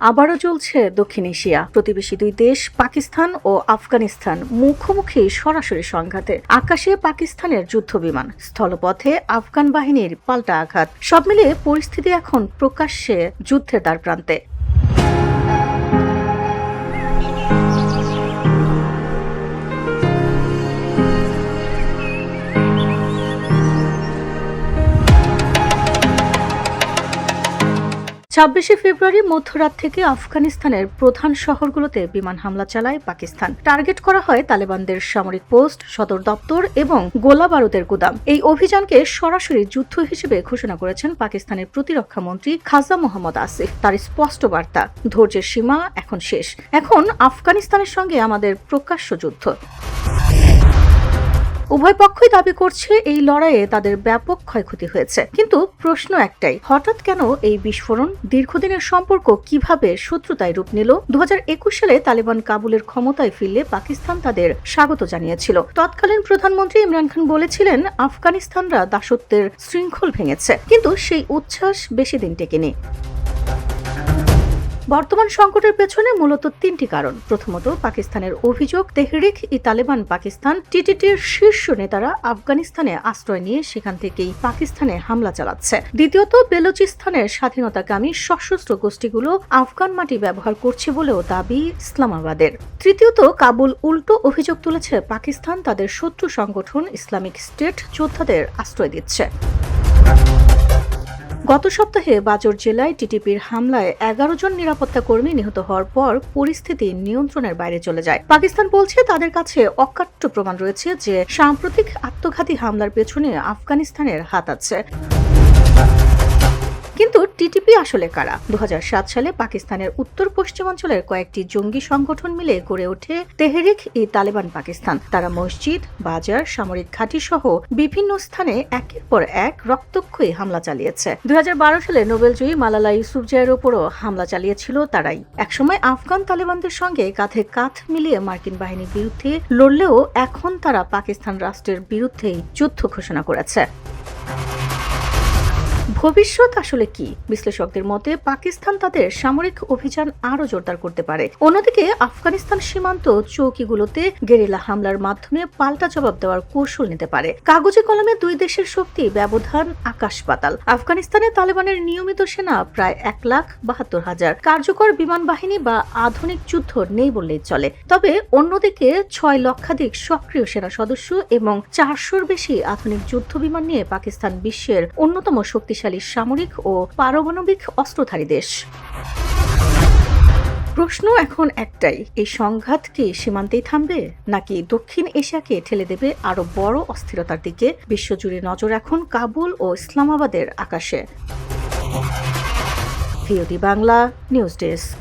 আবারও চলছে দক্ষিণ এশিয়া। প্রতিবেশী দুই দেশ পাকিস্তান ও আফগানিস্তান মুখোমুখি সরাসরি সংঘাতে। আকাশে পাকিস্তানের যুদ্ধবিমান, স্থলপথে আফগান বাহিনীর পাল্টা আঘাত। সব মিলিয়ে পরিস্থিতি এখন প্রকাশ্যে যুদ্ধের দ্বারপ্রান্তে। 26 ফেব্রুয়ারি মধ্যরাত থেকে আফগানিস্তানের প্রধান শহরগুলোতে বিমান হামলা চালায় পাকিস্তান। টার্গেট করা হয় তালেবানদের সামরিক পোস্ট, সদর দপ্তর এবং গোলা বারুদের গুদাম। এই অভিযানকে সরাসরি যুদ্ধ হিসেবে ঘোষণা করেছেন পাকিস্তানের প্রতিরক্ষা মন্ত্রী খাজা মোহাম্মদ আসিফ। তার স্পষ্ট বার্তা, ধৈর্যের সীমা এখন শেষ। এখন আফগানিস্তানের সঙ্গে আমাদের প্রকাশ্য যুদ্ধ। উভয় পক্ষই দাবি করছে এই লড়াইয়ে তাদের ব্যাপক ক্ষয়ক্ষতি হয়েছে, কিন্তু প্রশ্ন একটাই, হঠাৎ কেন এই বিস্ফোরণ? দীর্ঘদিনের সম্পর্ক কিভাবে শত্রুতায় রূপ নিল? 2021 সালে তালেবান কাবুলের ক্ষমতায় ফিরলে পাকিস্তান তাদের স্বাগত জানিয়েছিল। তৎকালীন প্রধানমন্ত্রী ইমরান খান বলেছিলেন আফগানিস্তানরা দাসত্বের শৃঙ্খল ভেঙেছে, কিন্তু সেই উচ্ছ্বাস বেশি দিন টেকেনি। বর্তমান সংকটের পেছনে মূলত তিনটি কারণ। প্রথমত, পাকিস্তানের অভিযোগ তেহরিক-ই-তালেবান পাকিস্তান টিটিটির শীর্ষ নেতারা আফগানিস্তানে আশ্রয় নিয়ে সেখান থেকেই পাকিস্তানে হামলা চালাচ্ছে। দ্বিতীয়ত, বেলুচিস্তানের স্বাধীনতাকামী সশস্ত্র গোষ্ঠীগুলো আফগান মাটি ব্যবহার করছে বলেও দাবি ইসলামাবাদের। তৃতীয়ত, কাবুল উল্টো অভিযোগ তুলেছে পাকিস্তান তাদের শত্রু সংগঠন ইসলামিক স্টেট যোদ্ধাদের আশ্রয় দিচ্ছে। গত সপ্তাহে বাজর জেলায় টিটিপির হামলায় 11 জন নিরাপত্তা কর্মী নিহত হওয়ার পর পরিস্থিতি নিয়ন্ত্রণের বাইরে চলে যায়। পাকিস্তান বলছে তাদের কাছে অকাট্য প্রমাণ রয়েছে যে সাম্প্রতিক আত্মঘাতী হামলার পেছনে আফগানিস্তানের হাত আছে। কিন্তু টিটিপি আসলে কারা? 2007 সালে পাকিস্তানের উত্তর পশ্চিমাঞ্চলের কয়েকটি জঙ্গি সংগঠন মিলে গড়ে ওঠে তেহরিক-ই-তালেবান পাকিস্তান। তারা মসজিদ, বাজার, সামরিক ঘাঁটি সহ বিভিন্ন স্থানে একের পর এক রক্তক্ষয়ী হামলা চালিয়েছে। 2012 সালে নোবেলজয়ী মালালা ইউসুফজাইয়ের ওপরও হামলা চালিয়েছিল তারাই। একসময় আফগান তালেবানদের সঙ্গে কাঁধে কাঁধ মিলিয়ে মার্কিন বাহিনীর বিরুদ্ধে লড়লেও এখন তারা পাকিস্তান রাষ্ট্রের বিরুদ্ধেই যুদ্ধ ঘোষণা করেছে। ভবিষ্যৎ আসলে কি? বিশ্লেষকদের মতে পাকিস্তান তাদের সামরিক অভিযান আরও জোরদার করতে পারে। অন্যদিকে আফগানিস্তান সীমান্ত চৌকিগুলোতে গেরিলা হামলার মাধ্যমে পাল্টা জবাব দেওয়ার কৌশল নিতে পারে। কাগজে কলমে দুই দেশের শক্তি ব্যবধান আকাশ পাতাল। আফগানিস্তানে তালেবানের নিয়মিত সেনা প্রায় 1,72,000, কার্যকর বিমান বাহিনী বা আধুনিক যুদ্ধ নেই বললেই চলে। তবে অন্যদিকে 6 লক্ষাধিক সক্রিয় সেনা সদস্য এবং 400-র বেশি আধুনিক যুদ্ধ বিমান নিয়ে পাকিস্তান বিশ্বের অন্যতম শক্তিশালী সামরিক ও পারমাণবিক অস্ত্রধারী দেশ। প্রশ্ন এখন একটাই, এই সংঘাত কি সীমান্তেই থামবে, নাকি দক্ষিণ এশিয়াকে ঠেলে দেবে আরো বড় অস্থিরতার দিকে? বিশ্বজুড়ে নজর এখন কাবুল ও ইসলামাবাদের আকাশে। VOD Bangla news desk.